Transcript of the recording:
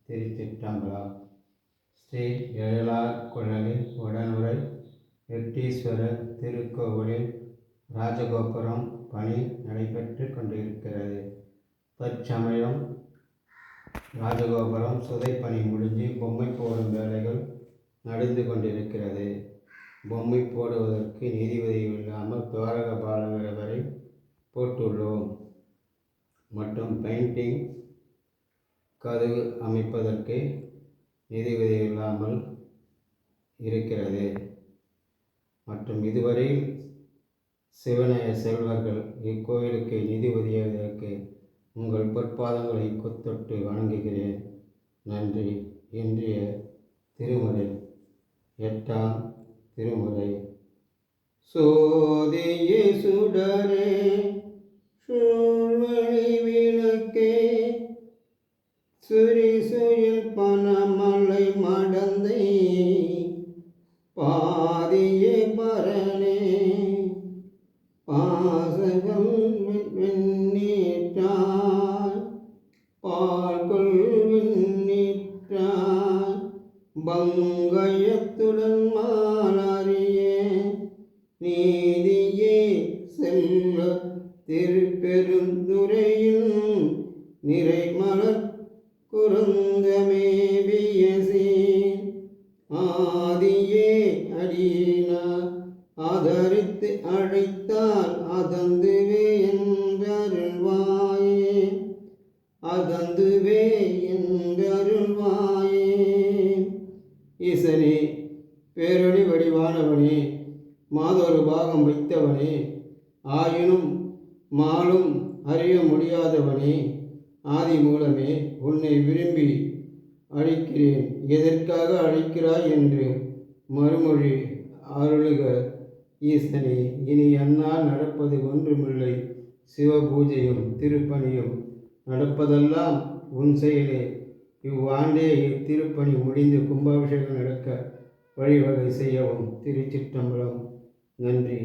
திருச்சிற்றம்பலம். ஸ்ரீ எழிலார் குழலில் உடனுரை வெட்டீஸ்வரர் திருக்கோவிலில் ராஜகோபுரம் பணி நடைபெற்று கொண்டிருக்கிறது. தற்சமயம் ராஜகோபுரம் சுதைப்பணி முடிஞ்சு பொம்மை போடும் வேலைகள் நடந்து கொண்டிருக்கிறது. பொம்மை போடுவதற்கு நிதி உதவி இல்லாமல் துவாரக பாலகரை வரை போட்டுள்ளோம். மற்றும் பெயிண்டிங் கதவு அமைப்பதற்கு நிதி உதவி இல்லாமல் இருக்கிறது. மற்றும் இதுவரை சிவனைய செல்வர்கள் இக்கோயிலுக்கு நிதி உதவியதற்கு உங்கள் பொற்பாதங்களை கொத்தொட்டு வணங்குகிறேன். நன்றி. இன்றைய திருமுறை 8ஆம் திருமுறை. சோதியே சுடரே சூழ்வழி விளக்கே சுரிசுயில் பனமலை மடந்தை பாதியே பரணே பாசகம் வெண்ணீற்றாய் பால்கொள் வெண்ணீற்றாய் பங்கயத்துடன் மாலறிய நீதியே செல்வ திருப்பெருந்துறையில் நிறைமலர் குருந்தமேவியசி ஆதியே அடியினார் ஆதரித்து அழைத்தால் அதந்துவே என்றருள்வாயே அதந்துவே என்றருள்வாயே. ஈசனே, பேரொளி வடிவானவனே, மாதொரு பாகம் வைத்தவனே, ஆயினும் மாலும் அறிய முடியாதவனே, ஆதி மூலமே, உன்னை விரும்பி அழைக்கிறேன். எதற்காக அழைக்கிறாய் என்று மறுமொழி அருளுக. ஈசனே, இனி அந்நாள் நடப்பது ஒன்றுமில்லை. சிவபூஜையும் திருப்பணியும் நடப்பதெல்லாம் உன் செயலே. இவ்வாண்டே இத்திருப்பணி முடிந்து கும்பாபிஷேகம் நடக்க வழிவகை செய்யவும். திருச்சிற்றம்பலம். நன்றி.